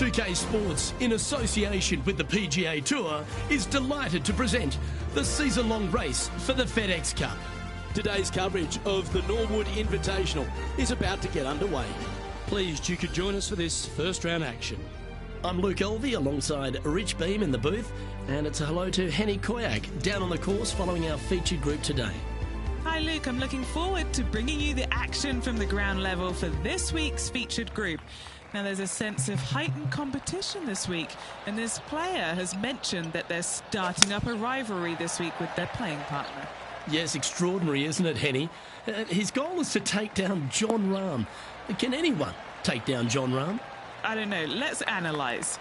2K Sports, in association with the PGA Tour, is delighted to present the season-long race for the FedEx Cup. Today's coverage of the Norwood Invitational is about to get underway. Pleased you could join us for this first round action. I'm Luke Elvey alongside Rich Beam in the booth, and it's a hello to Henny Koyak down on the course following our featured group today. Hi Luke, I'm looking forward to bringing you the action from the ground level for this week's featured group. Now there's a sense of heightened competition this week, and this player has mentioned that they're starting up a rivalry this week with their playing partner. Yes, extraordinary, isn't it, Henny? His goal is to take down Jon Rahm. Can anyone take down Jon Rahm? I don't know, let's analyse.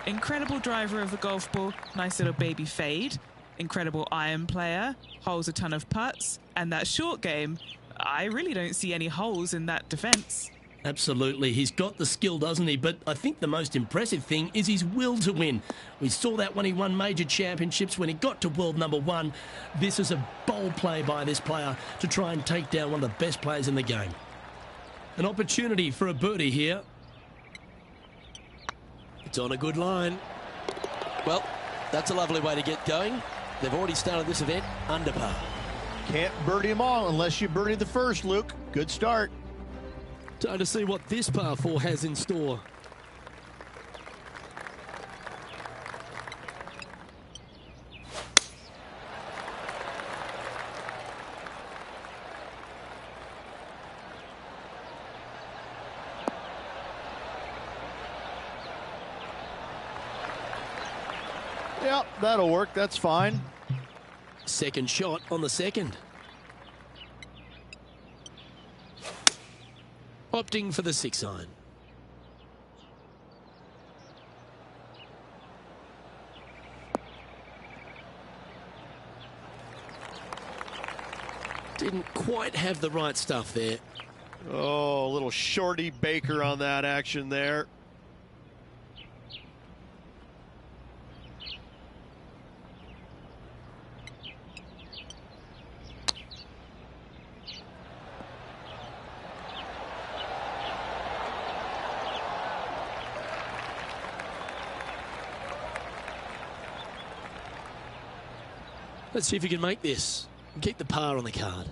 Incredible driver of the golf ball, nice little baby fade. Incredible iron player, holds a ton of putts, and that short game, I really don't see any holes in that defence. Absolutely, he's got the skill, doesn't he? But I think the most impressive thing is his will to win. We saw that when he won major championships, when he got to world number one. This is a bold play by this player to try and take down one of the best players in the game. An opportunity for a birdie here. It's on a good line. Well, that's a lovely way to get going. They've already started this event under par. Can't birdie them all unless you birdie the first, Luke. Good start. Time to see what this par 4 has in store. Yep, that'll work. That's fine. Second shot on the second. Opting for the 6-iron. Didn't quite have the right stuff there. Oh, a little shorty Baker on that action there. Let's see if we can make this. Keep the par on the card.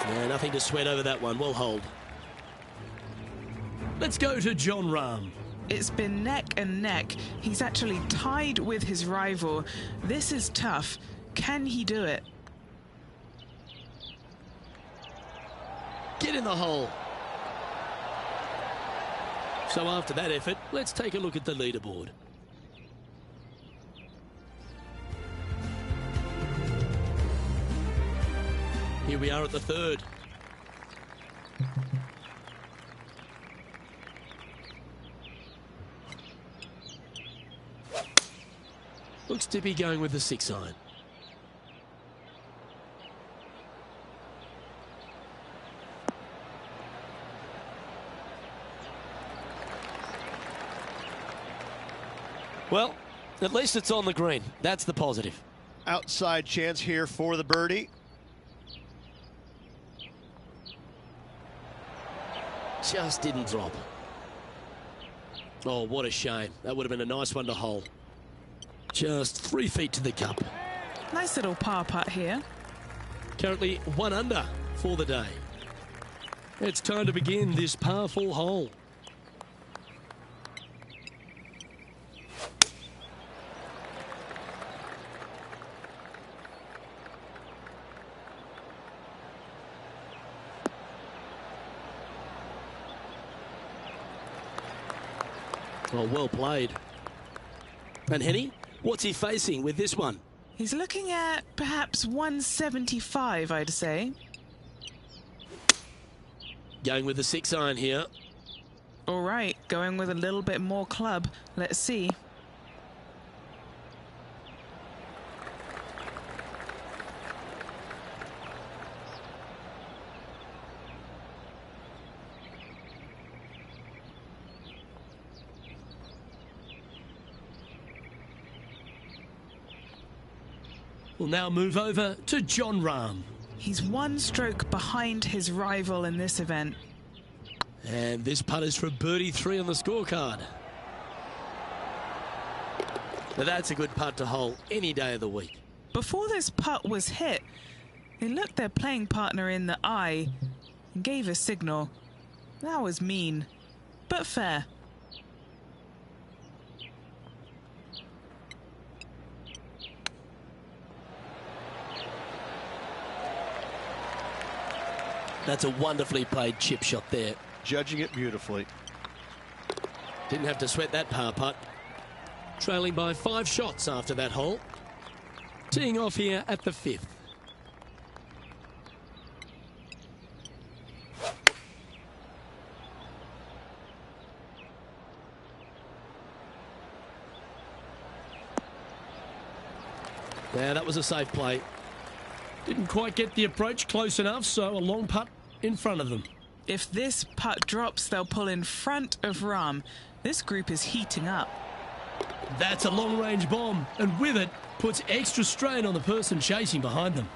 No, nothing to sweat over that one. We'll hold. Let's go to Jon Rahm. It's been neck and neck. He's actually tied with his rival. This is tough. Can he do it? Get in the hole. So after that effort, let's take a look at the leaderboard. Here we are at the third. Looks to be going with the 6-iron. Well, at least it's on the green. That's the positive. Outside chance here for the birdie. Just didn't drop. Oh, what a shame. That would have been a nice one to hole. Just 3 feet to the cup. Nice little par putt here. Currently 1 under for the day. It's time to begin this par 4 hole. Oh, well played. And Henny, what's he facing with this one? He's looking at perhaps 175, I'd say. Going with the 6-iron here. All right, going with a little bit more club. Let's see. We'll now move over to Jon Rahm. He's one stroke behind his rival in this event. And this putt is for birdie 3 on the scorecard. Now that's a good putt to hole any day of the week. Before this putt was hit, they looked their playing partner in the eye and gave a signal. That was mean, but fair. That's a wonderfully played chip shot there. Judging it beautifully. Didn't have to sweat that par putt. Trailing by 5 shots after that hole. Teeing off here at the 5th. Yeah, that was a safe play. Didn't quite get the approach close enough, so a long putt in front of them. If this putt drops, they'll pull in front of Rahm. This group is heating up. That's a long-range bomb, and with it, puts extra strain on the person chasing behind them.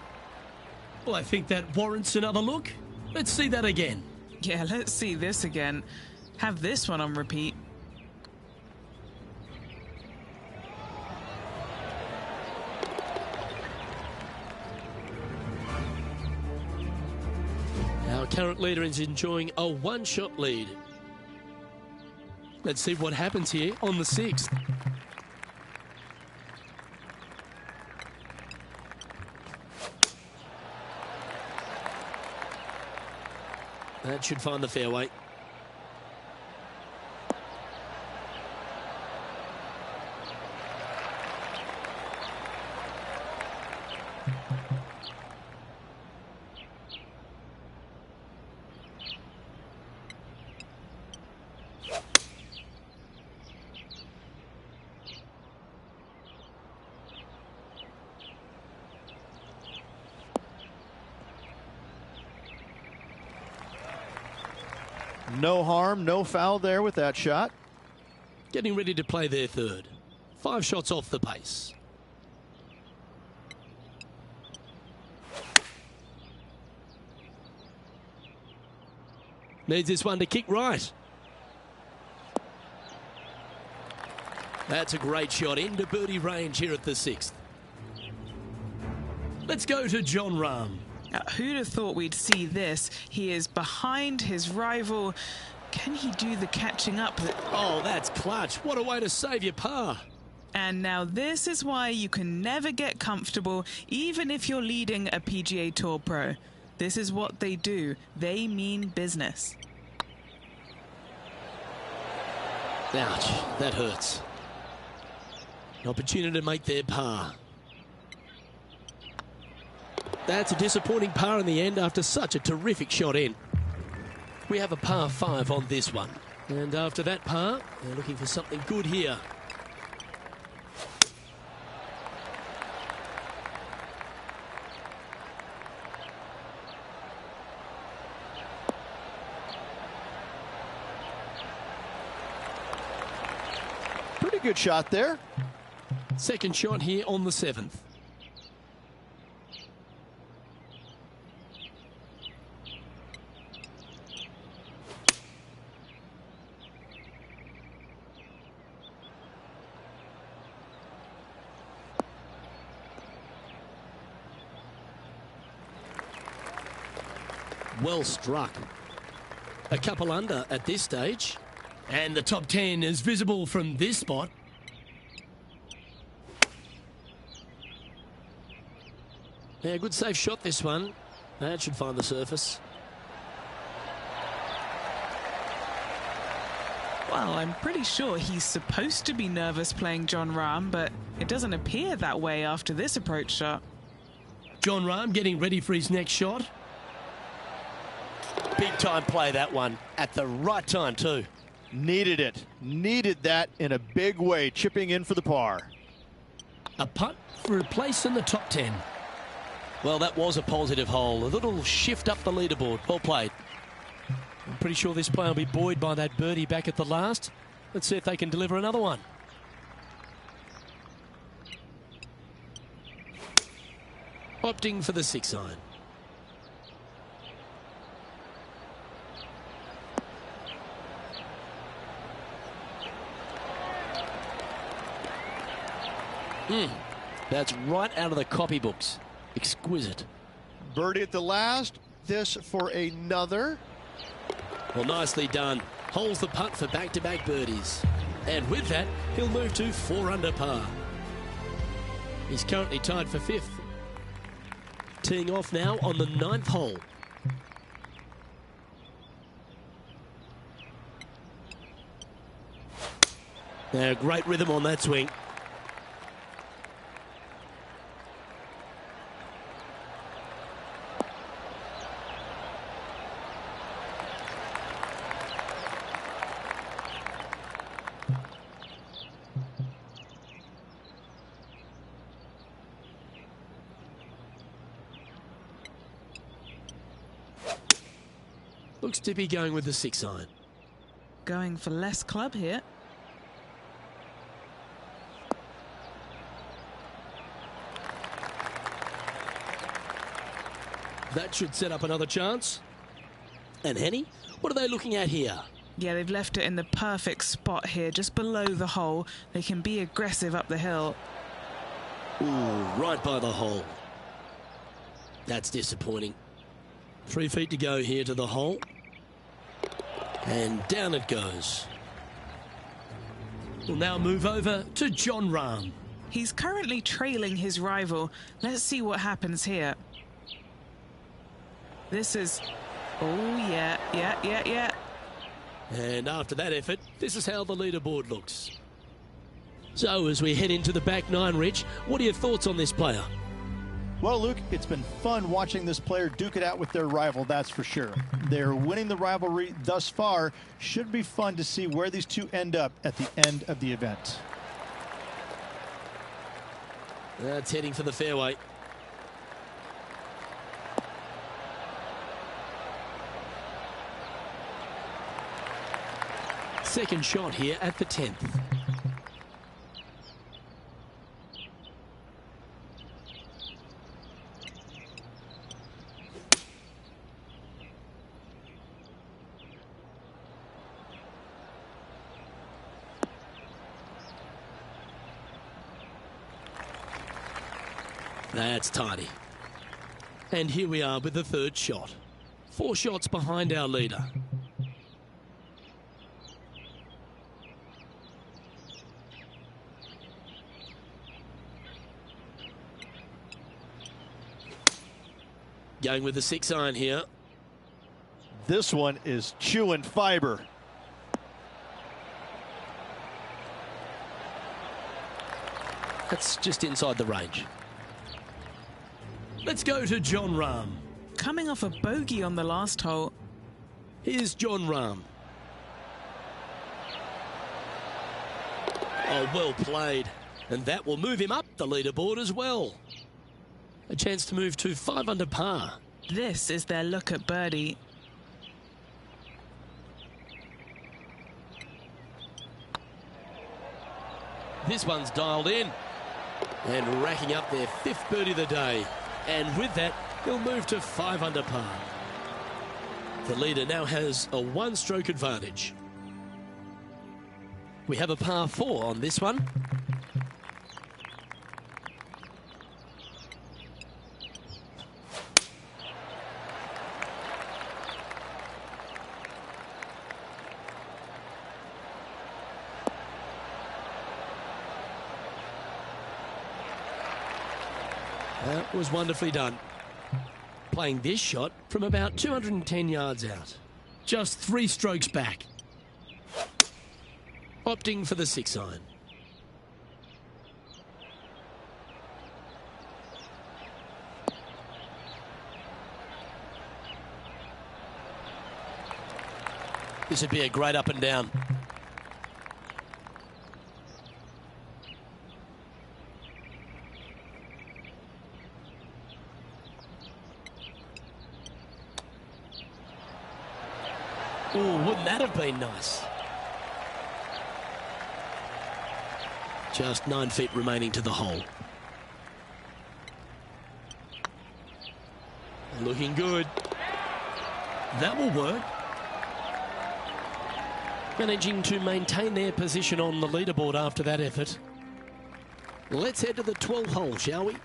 Well, I think that warrants another look. Let's see that again. Yeah, let's see this again. Have this one on repeat. Our current leader is enjoying a 1-shot lead. Let's see what happens here on the 6th. That should find the fairway. No harm, no foul there with that shot. Getting ready to play their 3rd. 5 shots off the pace. Needs this one to kick right. That's a great shot into birdie range here at the 6th. Let's go to Jon Rahm. Who'd have thought we'd see this? He is behind his rival. Can he do the catching up? Oh, that's clutch. What a way to save your par. And now this is why you can never get comfortable, even if you're leading a PGA Tour pro. This is what they do. They mean business. Ouch, that hurts. An opportunity to make their par. That's a disappointing par in the end after such a terrific shot in. We have a par 5 on this one. And after that par, they're looking for something good here. Pretty good shot there. Second shot here on the 7th. Well struck. A couple under at this stage. And the top 10 is visible from this spot. Yeah, good safe shot this one. That should find the surface. Well, I'm pretty sure he's supposed to be nervous playing Jon Rahm, but it doesn't appear that way after this approach shot. Jon Rahm getting ready for his next shot. Big time play, that one. At the right time, too. Needed it. Needed that in a big way, chipping in for the par. A putt for a place in the top 10. Well, that was a positive hole. A little shift up the leaderboard. Well played. I'm pretty sure this player will be buoyed by that birdie back at the last. Let's see if they can deliver another one. Opting for the 6 iron. That's right out of the copybooks. Exquisite. Birdie at the last. This for another. Well, nicely done. Holds the putt for back-to-back birdies. And with that, he'll move to 4 under par. He's currently tied for 5th. Teeing off now on the 9th hole. Now, great rhythm on that swing. Looks to be going with the 6-iron. Going for less club here. That should set up another chance. And Henny, what are they looking at here? Yeah, they've left it in the perfect spot here, just below the hole. They can be aggressive up the hill. Ooh, right by the hole. That's disappointing. 3 feet to go here to the hole. And down it goes. We'll now move over to Jon Rahm. He's currently trailing his rival. Let's see what happens here. This is... Oh, yeah. And after that effort, this is how the leaderboard looks. So as we head into the back 9, Rich, what are your thoughts on this player? Well, Luke, it's been fun watching this player duke it out with their rival, that's for sure. They're winning the rivalry thus far. Should be fun to see where these two end up at the end of the event. That's heading for the fairway. Second shot here at the 10th. That's tidy. And here we are with the 3rd shot. 4 shots behind our leader. Going with the 6-iron here. This one is chewing fiber. That's just inside the range. Let's go to Jon Rahm. Coming off a bogey on the last hole. Here's Jon Rahm. Oh, well played. And that will move him up the leaderboard as well. A chance to move to 5 under par. This is their look at birdie. This one's dialed in. And racking up their 5th birdie of the day. And with that, he'll move to 5 under par. The leader now has a 1-stroke advantage. We have a par 4 on this one. That was wonderfully done. Playing this shot from about 210 yards out. Just 3 strokes back. Opting for the 6-iron. This would be a great up and down. Oh, wouldn't that have been nice? Just 9 feet remaining to the hole. Looking good. That will work. Managing to maintain their position on the leaderboard after that effort. Let's head to the 12th hole, shall we?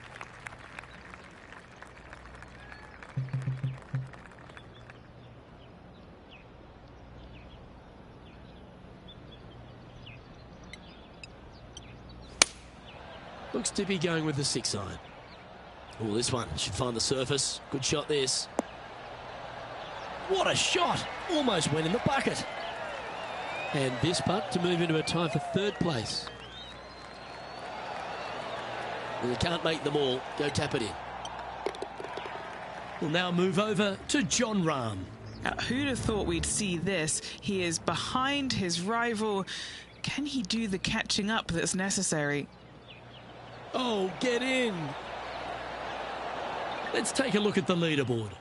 Looks to be going with the 6-iron. Oh, this one should find the surface. Good shot, this. What a shot! Almost went in the bucket. And this putt to move into a tie for 3rd place. Well, you can't make them all. Go tap it in. We'll now move over to Jon Rahm. Who'd have thought we'd see this? He is behind his rival. Can he do the catching up that's necessary? Oh, get in. Let's take a look at the leaderboard.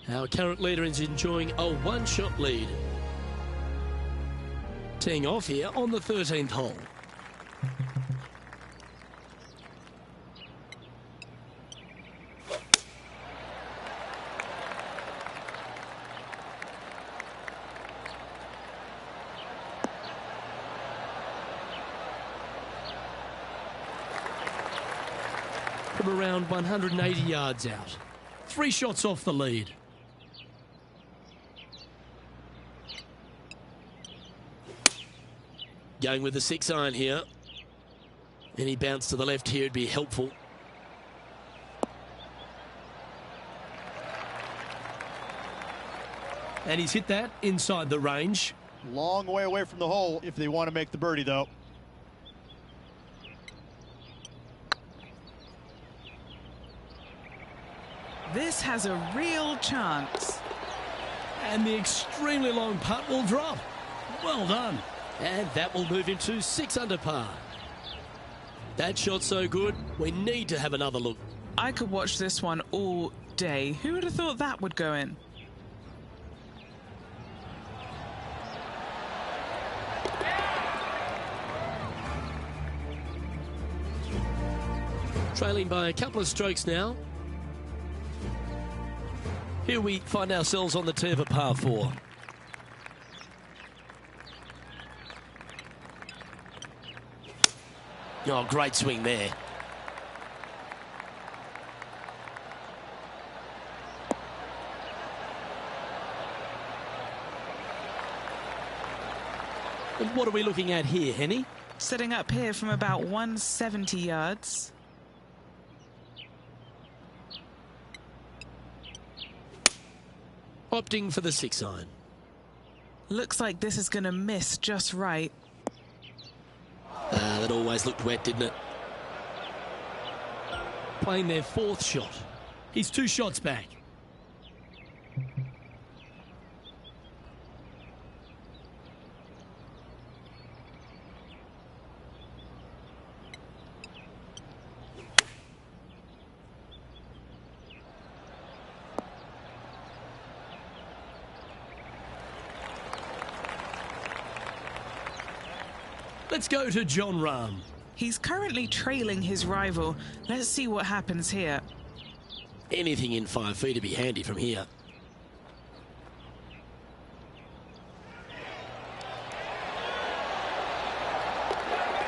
Our current leader is enjoying a 1-shot lead. Teeing off here on the 13th hole. From around 180 yards out. 3 shots off the lead. Going with the 6-iron here. Any bounce to the left here would be helpful. And he's hit that inside the range. Long way away from the hole if they want to make the birdie, though. This has a real chance. And the extremely long putt will drop. Well done. And that will move him to 6 under par. That shot so good, we need to have another look. I could watch this one all day. Who would have thought that would go in? Trailing by a couple of strokes now. Here we find ourselves on the tee of a par 4. Oh, great swing there. And what are we looking at here, Henny? Setting up here from about 170 yards. Opting for the 6-iron. Looks like this is going to miss just right. That always looked wet, didn't it? Playing their 4th shot. He's 2 shots back. Let's go to Jon Rahm. He's currently trailing his rival. Let's see what happens here. Anything in 5 feet to be handy from here.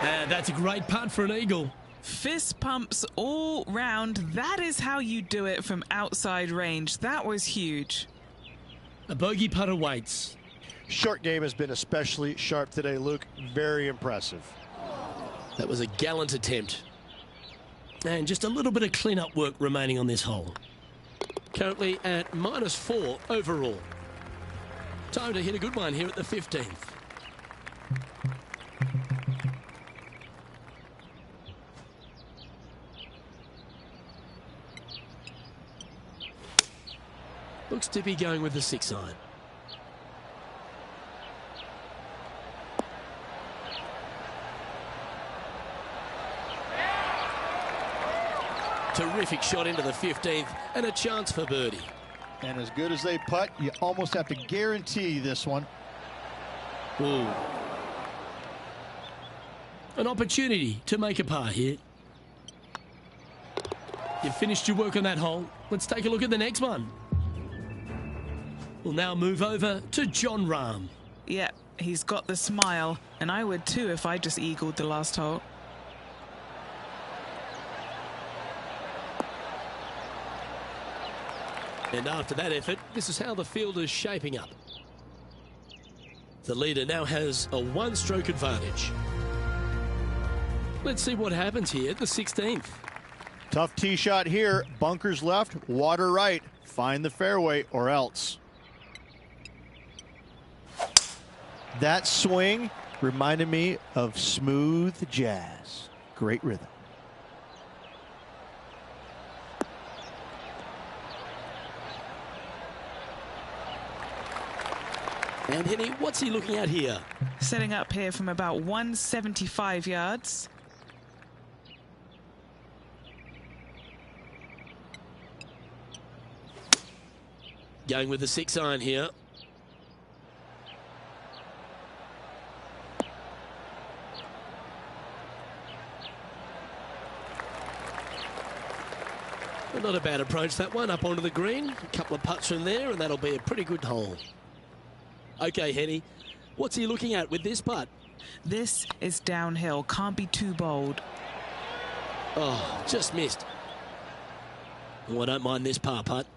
And that's a great putt for an eagle. Fist pumps all round. That is how you do it from outside range. That was huge. A bogey putt awaits. Short game has been especially sharp today, Luke. Very impressive. That was a gallant attempt. And just a little bit of clean-up work remaining on this hole. Currently at -4 overall. Time to hit a good one here at the 15th. Looks to be going with the 6-iron. Terrific shot into the 15th and a chance for birdie. And as good as they putt, you almost have to guarantee this one. Ooh. An opportunity to make a par here. You've finished your work on that hole. Let's take a look at the next one. We'll now move over to Jon Rahm. Yeah, He's got the smile, and I would too if I just eagled the last hole. And after that effort, this is how the field is shaping up. The leader now has a one-stroke advantage. Let's see what happens here at the 16th. Tough tee shot here. Bunkers left, water right. Find the fairway or else. That swing reminded me of smooth jazz. Great rhythm. And Henny, what's he looking at here? Setting up here from about 175 yards. Going with the 6-iron here. Well, not a bad approach, that one, up onto the green. A couple of putts from there, and that'll be a pretty good hole. Okay, Henny, what's he looking at with this putt? This is downhill, can't be too bold. Oh, just missed. Oh, I don't mind this par putt.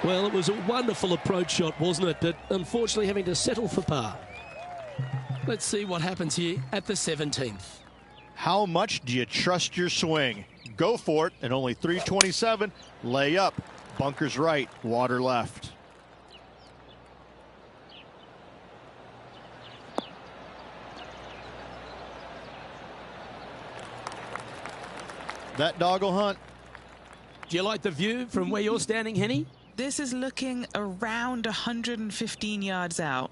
Well, it was a wonderful approach shot, wasn't it? But unfortunately having to settle for par. Let's see what happens here at the 17th. How much do you trust your swing? Go for it, and only 327. Lay up. Bunkers right, water left. That dog will hunt. Do you like the view from where you're standing, Henny? This is looking around 115 yards out.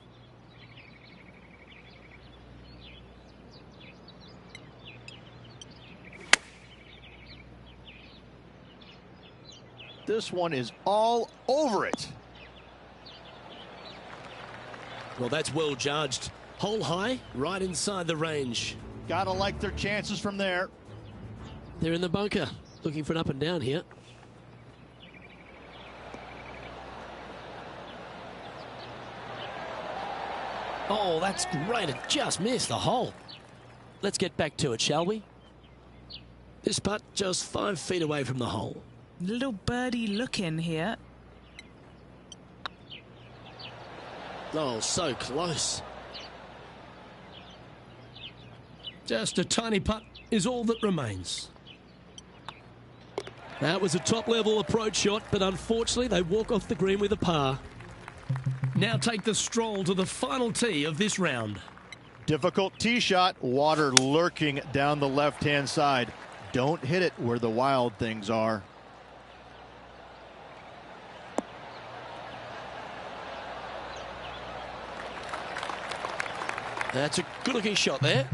This one is all over it. Well, that's well judged. Hole high, right inside the range. Gotta like their chances from there. They're in the bunker, looking for an up and down here. Oh, that's great. It just missed the hole. Let's get back to it, shall we? This putt just 5 feet away from the hole. Little birdie look in here. Oh, so close. Just a tiny putt is all that remains. That was a top-level approach shot, but unfortunately they walk off the green with a par. Now take the stroll to the final tee of this round. Difficult tee shot, water lurking down the left-hand side. Don't hit it where the wild things are. That's a good-looking shot there.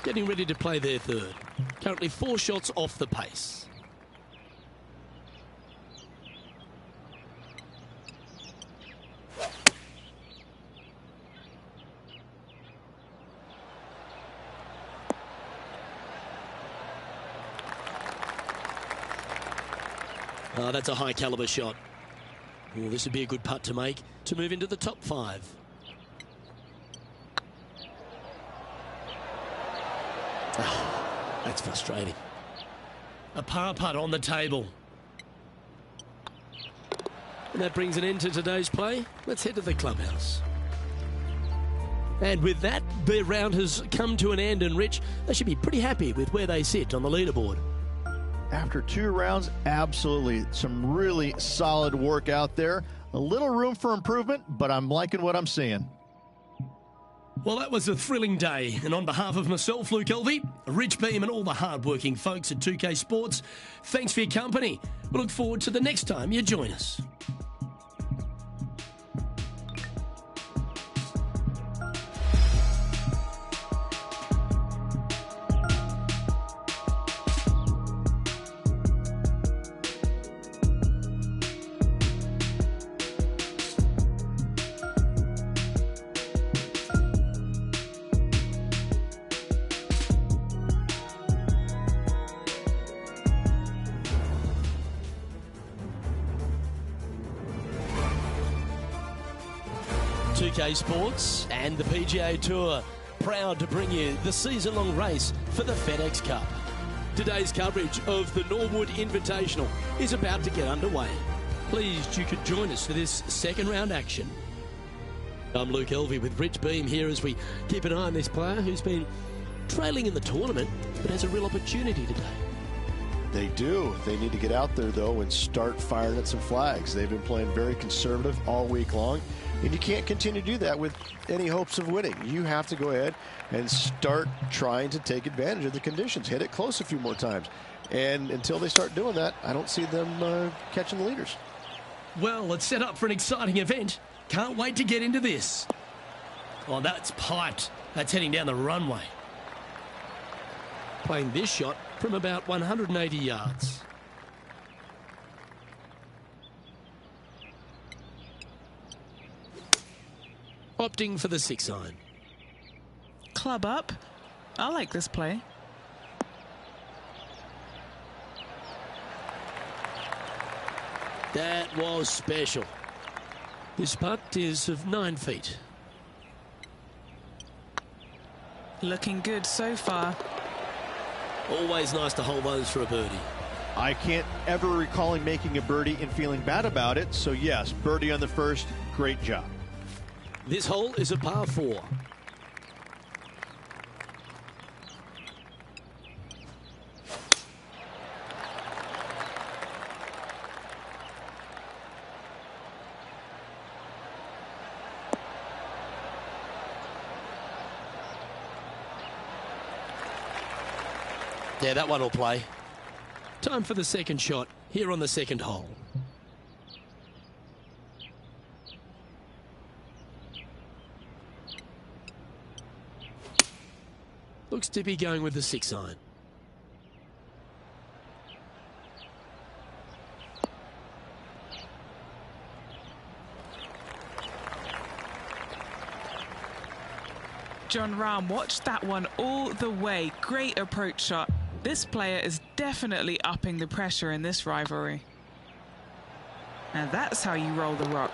Getting ready to play their third. Currently 4 shots off the pace. Oh, that's a high caliber shot. Oh, this would be a good putt to make to move into the top 5. Oh, that's frustrating. A par putt on the table. And that brings an end to today's play. Let's head to the clubhouse. And with that, their round has come to an end, and Rich, they should be pretty happy with where they sit on the leaderboard. After 2 rounds, absolutely some really solid work out there. A little room for improvement, but I'm liking what I'm seeing. Well, that was a thrilling day, and on behalf of myself, Luke Elvey, Rich Beam, and all the hard-working folks at 2K Sports, thanks for your company. We look forward to the next time you join us. UK Sports and the PGA Tour, proud to bring you the season-long race for the FedEx Cup. Today's coverage of the Norwood Invitational is about to get underway. Pleased you could join us for this second round action. I'm Luke Elvey with Rich Beam here as we keep an eye on this player who's been trailing in the tournament but has a real opportunity today. They do. They need to get out there, though, and start firing at some flags. They've been playing very conservative all week long, and you can't continue to do that with any hopes of winning. You have to go ahead and start trying to take advantage of the conditions. Hit it close a few more times. And until they start doing that, I don't see them catching the leaders. Well, it's set up for an exciting event. Can't wait to get into this. Oh, that's piped. That's heading down the runway. Playing this shot from about 180 yards. Opting for the 6-iron. Club up. I like this play. That was special. This putt is of 9 feet. Looking good so far. Always nice to hold those for a birdie. I can't ever recall him making a birdie and feeling bad about it. So yes, birdie on the first, great job. This hole is a par 4. Yeah, that one will play. Time for the second shot here on the second hole. Looks to be going with the 6-iron. Jon Rahm watched that one all the way. Great approach shot. This player is definitely upping the pressure in this rivalry. And that's how you roll the rock.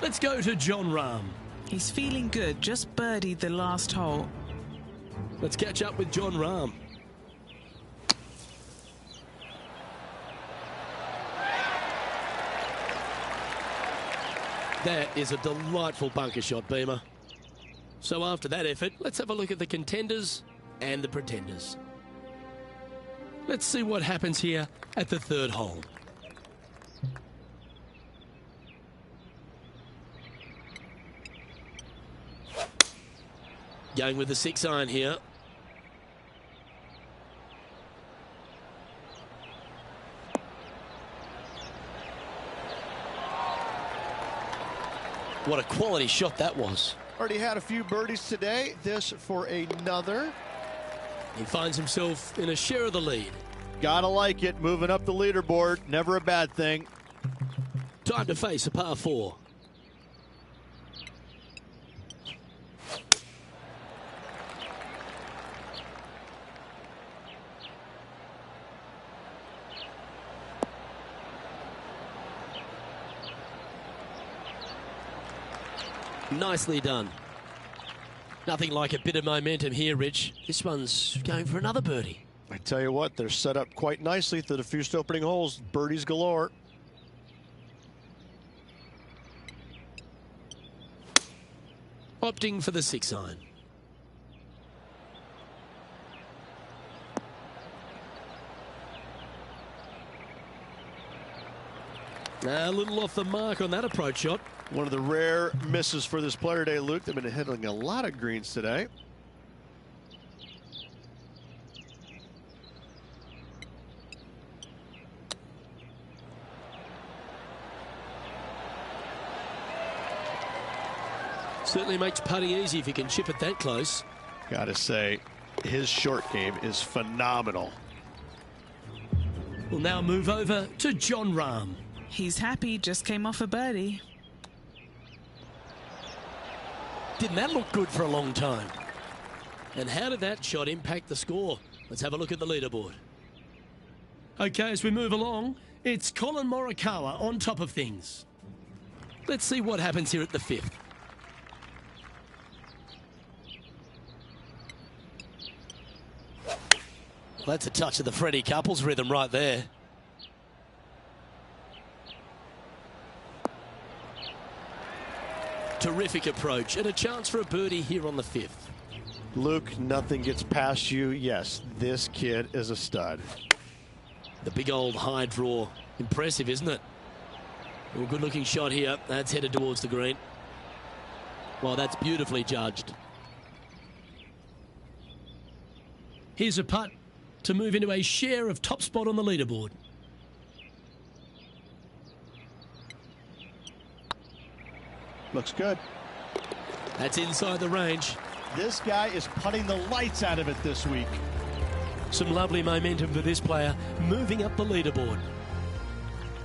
Let's go to Jon Rahm. He's feeling good, just birdied the last hole. Let's catch up with Jon Rahm. That is a delightful bunker shot, Beamer. So after that effort, let's have a look at the contenders and the pretenders. Let's see what happens here at the third hole. Going with the 6-iron here. What a quality shot that was. Already had a few birdies today. This for another. He finds himself in a share of the lead. Gotta like it. Moving up the leaderboard. Never a bad thing. Time to face a par 4. Nicely done. Nothing like a bit of momentum here, Rich. This one's going for another birdie. I tell you what, they're set up quite nicely through the first opening holes. Birdies galore. Opting for the 6-iron. A little off the mark on that approach shot. One of the rare misses for this player today, Luke. They've been hitting a lot of greens today. Certainly makes putting easy if you can chip it that close. Gotta say, his short game is phenomenal. We'll now move over to Jon Rahm. He's happy, just came off a birdie. Didn't that look good for a long time? And how did that shot impact the score? Let's have a look at the leaderboard. Okay, as we move along, it's Colin Morikawa on top of things. Let's see what happens here at the 5th. Well, that's a touch of the Freddie Couples rhythm right there. Terrific approach and a chance for a birdie here on the 5th. Luke, nothing gets past you. Yes, this kid is a stud. The big old high draw. Impressive, isn't it? Well, good looking shot here. That's headed towards the green. Well, that's beautifully judged. Here's a putt to move into a share of top spot on the leaderboard. Looks good. That's inside the range. This guy is putting the lights out of it this week. Some lovely momentum for this player, moving up the leaderboard.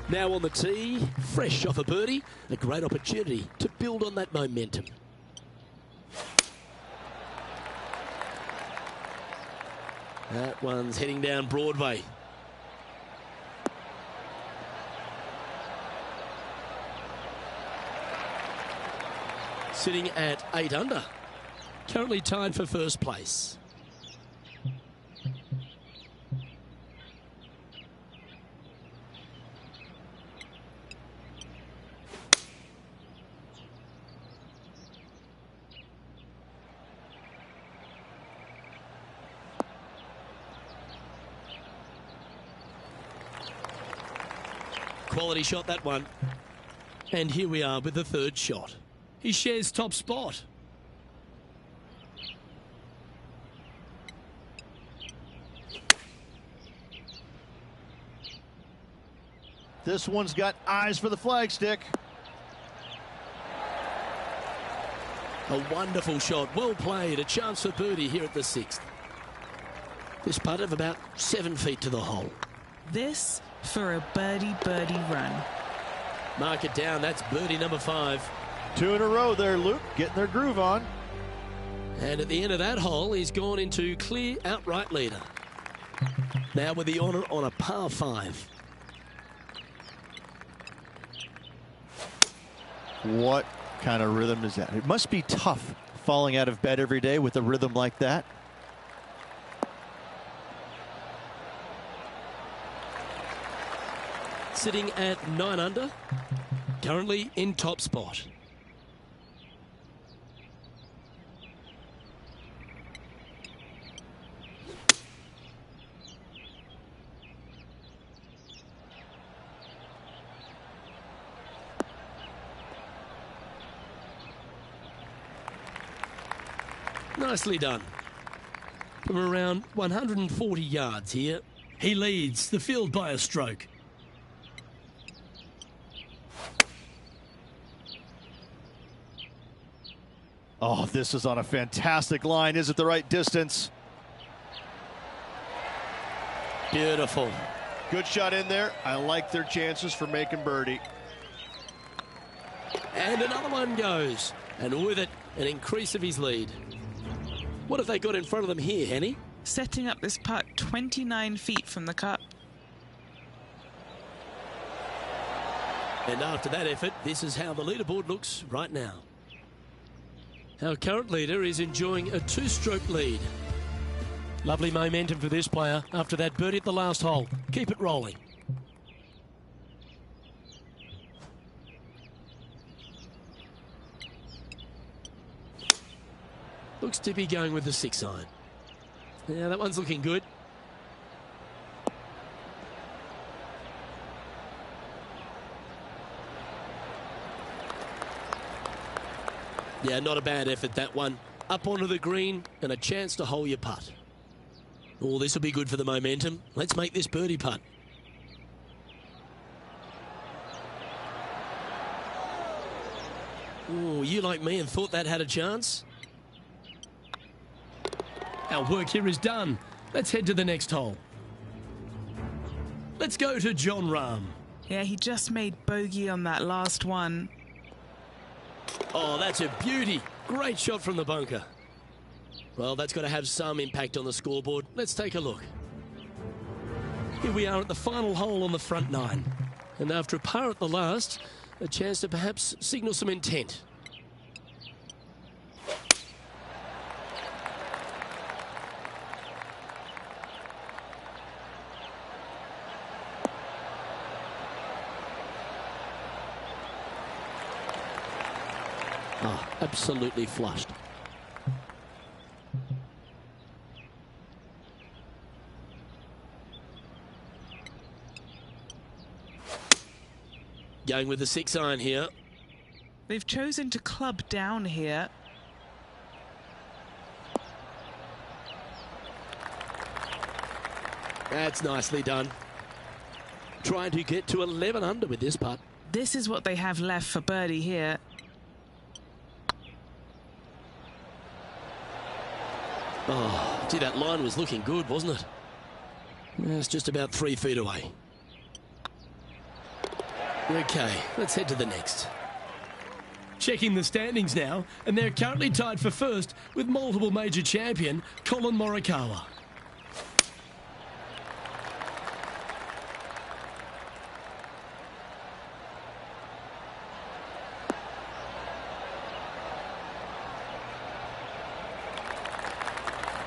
Now on the tee, fresh off a birdie, a great opportunity to build on that momentum. That one's heading down Broadway. Sitting at 8 under. Currently tied for first place. Quality shot, that one. And here we are with the 3rd shot. He shares top spot. This one's got eyes for the flagstick. A wonderful shot, well played, a chance for birdie here at the 6th. This putt of about 7 feet to the hole. This for a birdie run. Mark it down, that's birdie number 5. 2 in a row there, Luke, getting their groove on. And at the end of that hole, he's gone into clear outright leader. Now with the honour on a par 5. What kind of rhythm is that? It must be tough falling out of bed every day with a rhythm like that. Sitting at 9 under, currently in top spot. Nicely done. From around 140 yards here. He leads the field by a stroke. Oh, this is on a fantastic line. Is it the right distance? Beautiful. Good shot in there. I like their chances for making birdie. And another one goes. And with it, an increase of his lead. What have they got in front of them here, Henny? Setting up this putt 29 feet from the cup. And after that effort, this is how the leaderboard looks right now. Our current leader is enjoying a 2-stroke lead. Lovely momentum for this player after that birdie at the last hole. Keep it rolling. Looks to be going with the 6-iron. Yeah, that one's looking good. Yeah, not a bad effort, that one. Up onto the green and a chance to hole your putt. Oh, this will be good for the momentum. Let's make this birdie putt. Oh, you like me and thought that had a chance? Our work here is done. Let's head to the next hole. Let's go to John Rahm. Yeah, he just made bogey on that last one. Oh, that's a beauty. Great shot from the bunker. Well, that's got to have some impact on the scoreboard. Let's take a look. Here we are at the final hole on the front 9. And after a par at the last, A chance to perhaps signal some intent. Oh, absolutely flushed. Going with the 6-iron here. They've chosen to club down here. That's nicely done. Trying to get to 11 under with this putt. This is what they have left for birdie here. Oh, gee, that line was looking good, wasn't it? It's just about 3 feet away. Okay, let's head to the next. Checking the standings now, and they're currently tied for first with multiple major champion Colin Morikawa.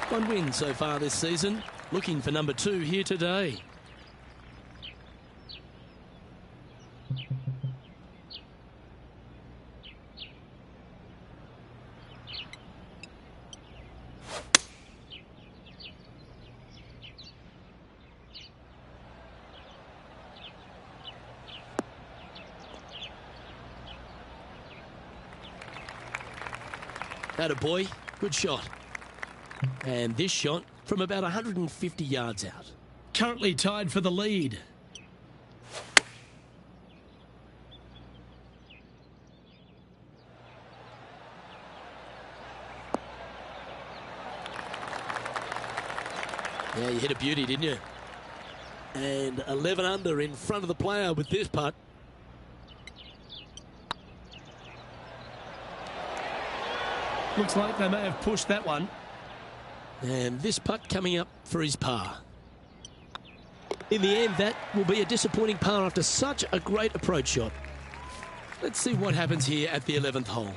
One win so far this season. Looking for number 2 here today. Attaboy, good shot. And this shot from about 150 yards out. Currently tied for the lead. Yeah, you hit a beauty, didn't you? And 11 under in front of the player with this putt. Looks like they may have pushed that one. And this putt coming up for his par. In the end, that will be a disappointing par after such a great approach shot. Let's see what happens here at the 11th hole.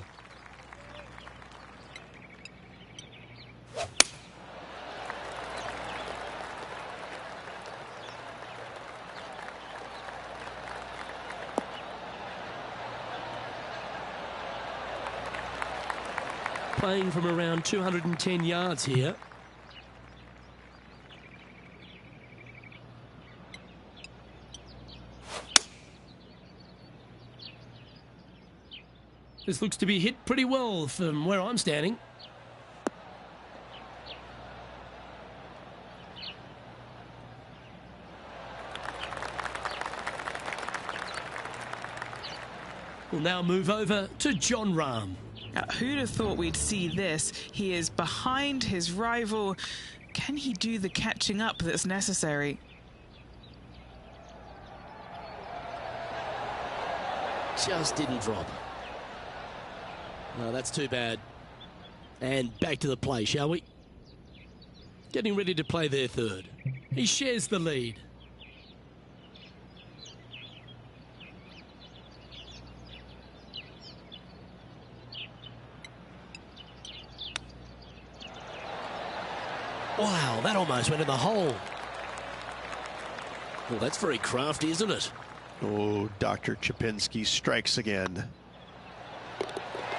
Playing from around 210 yards here. This looks to be hit pretty well from where I'm standing. We'll now move over to Jon Rahm. Now, who'd have thought we'd see this? He is behind his rival. Can he do the catching up that's necessary? Just didn't drop. No, that's too bad. And back to the play, shall we? Getting ready to play their third. He shares the lead. Wow, that almost went in the hole. Well, that's very crafty, isn't it? Oh, Dr. Chapinski strikes again.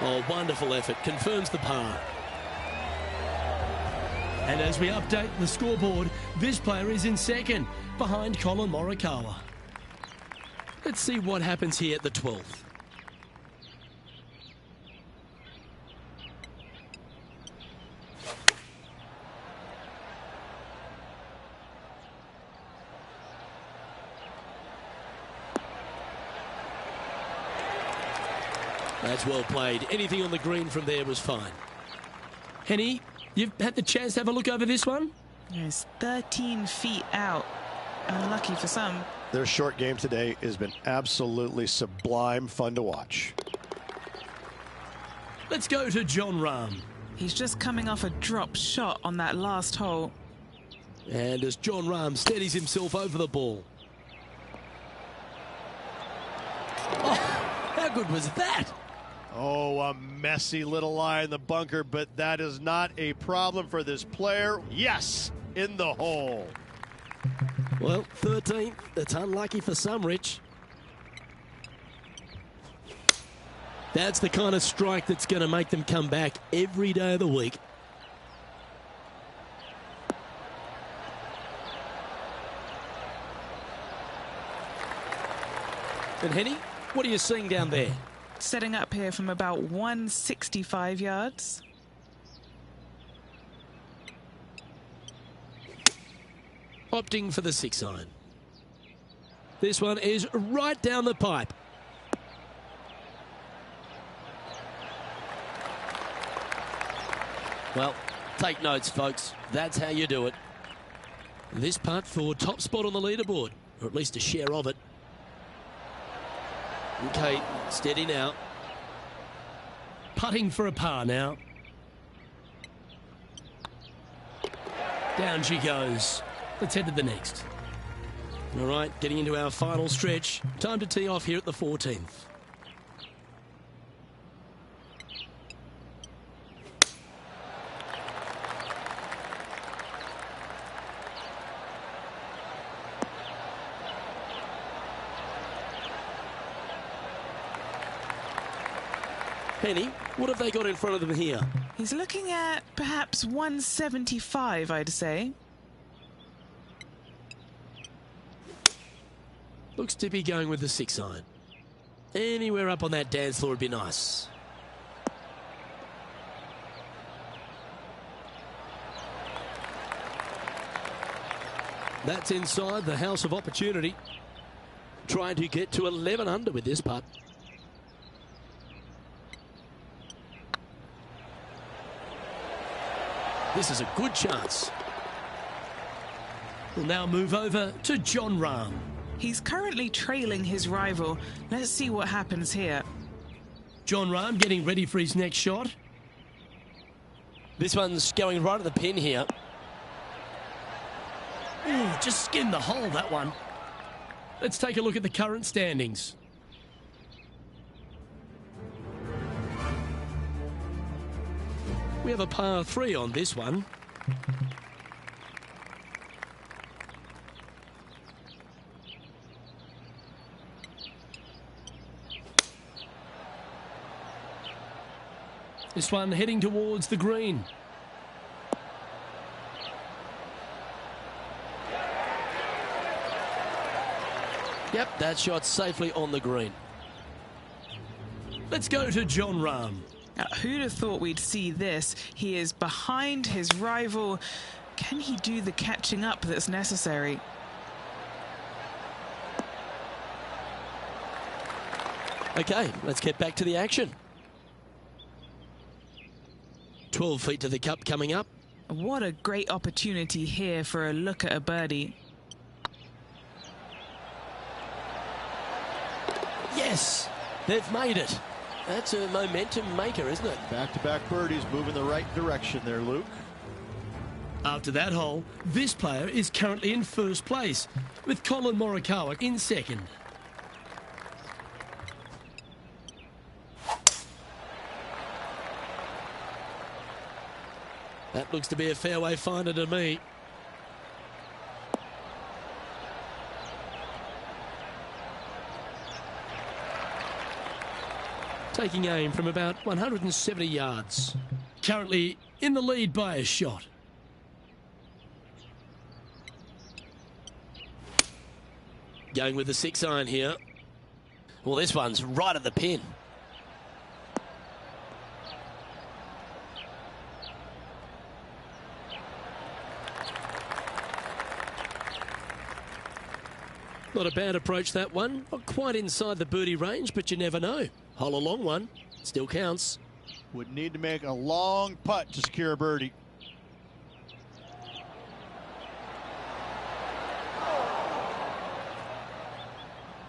Oh, wonderful effort. Confirms the par. And as we update the scoreboard, this player is in second, behind Colin Morikawa. Let's see what happens here at the 12th. That's well played. Anything on the green from there was fine. Henny, you've had the chance to have a look over this one? Yes, 13 feet out. Unlucky for some. Their short game today has been absolutely sublime fun to watch. Let's go to Jon Rahm. He's just coming off a drop shot on that last hole. And as Jon Rahm steadies himself over the ball. Oh, good was that? Oh, a messy little lie in the bunker, but that is not a problem for this player. Yes, in the hole. Well, 13th. It's unlucky for some, Rich. That's the kind of strike that's going to make them come back every day of the week. And Henny, what are you seeing down there? Setting up here from about 165 yards. Opting for the 6-iron. This one is right down the pipe. Well, take notes, folks. That's how you do it. This putt for top spot on the leaderboard, or at least a share of it. Okay, steady now. Putting for a par now. Down she goes. Let's head to the next. All right, getting into our final stretch. Time to tee off here at the 14th. Penny, what have they got in front of them here? He's looking at perhaps 175, I'd say. Looks to be going with the 6-iron. Anywhere up on that dance floor would be nice. That's inside the house of opportunity. Trying to get to 11 under with this putt. This is a good chance. We'll now move over to Jon Rahm. He's currently trailing his rival. Let's see what happens here. Jon Rahm getting ready for his next shot. This one's going right at the pin here. Ooh, just skinned the hole, that one. Let's take a look at the current standings. We have a par 3 on this one. This one heading towards the green. Yep, that shot's safely on the green. Let's go to Jon Rahm. Now, who'd have thought we'd see this? He is behind his rival. Can he do the catching up that's necessary? Okay, let's get back to the action. 12 feet to the cup coming up. What a great opportunity here for a look at a birdie. Yes, they've made it. That's a momentum maker, isn't it? Back-to-back birdies moving the right direction there, Luke. After that hole, this player is currently in first place, with Colin Morikawa in second. That looks to be a fairway finder to me. Taking aim from about 170 yards. Currently in the lead by a shot. Going with the 6-iron here. Well, this one's right at the pin. Not a bad approach, that one. Not quite inside the birdie range, but you never know. Hole a long one. Still counts. Would need to make a long putt to secure a birdie.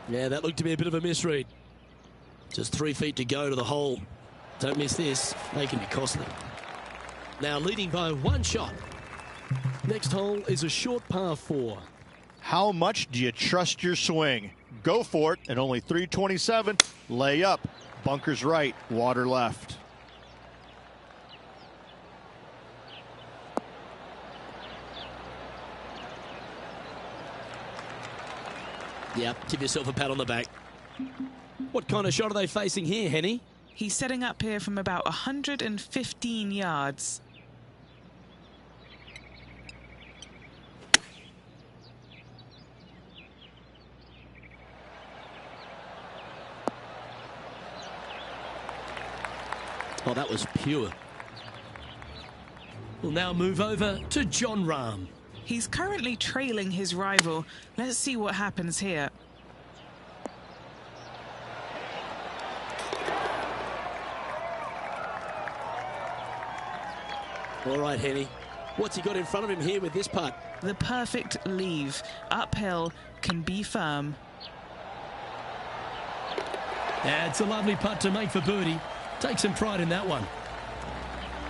Yeah, that looked to be a bit of a misread. Just 3 feet to go to the hole. Don't miss this. They can be costly. Now leading by 1 shot. Next hole is a short par 4. How much do you trust your swing? Go for it, and only 327. Lay up. Bunker's right, water left. Yep, give yourself a pat on the back. What kind of shot are they facing here, Henny? He's setting up here from about 115 yards. Oh, that was pure. We'll now move over to Jon Rahm. He's currently trailing his rival. Let's see what happens here. All right, Henny. What's he got in front of him here with this putt? The perfect leave. Uphill, can be firm. That's a lovely putt to make for birdie. Take some pride in that one.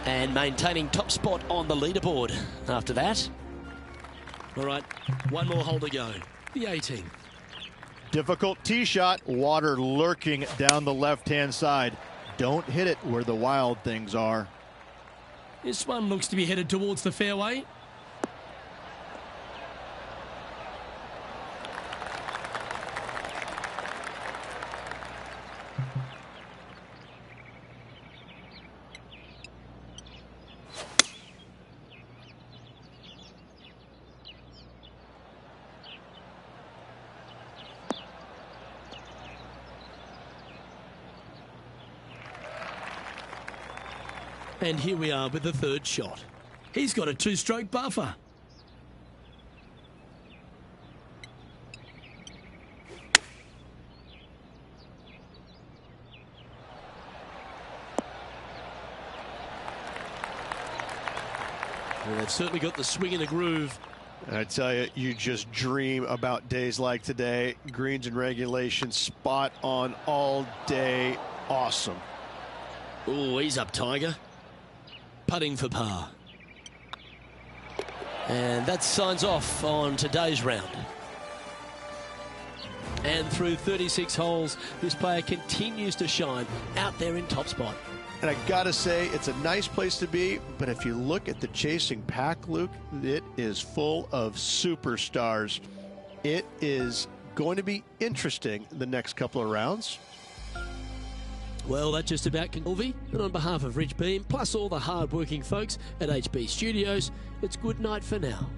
And maintaining top spot on the leaderboard after that. All right, one more hole to go. The 18th. Difficult tee shot, water lurking down the left-hand side. Don't hit it where the wild things are. This one looks to be headed towards the fairway. And here we are with the third shot. He's got a two-stroke buffer. Well, they've certainly got the swing and the groove. I tell you, you just dream about days like today. Greens and regulation, spot on all day. Awesome. Oh, he's up, Tiger. Putting for par. And that signs off on today's round. And through 36 holes, this player continues to shine out there in top spot. And I gotta say, it's a nice place to be, but if you look at the chasing pack, Luke, it is full of superstars. It is going to be interesting the next couple of rounds. Well, that just about concludes. And on behalf of Rich Beam, plus all the hard-working folks at HB Studios, it's good night for now.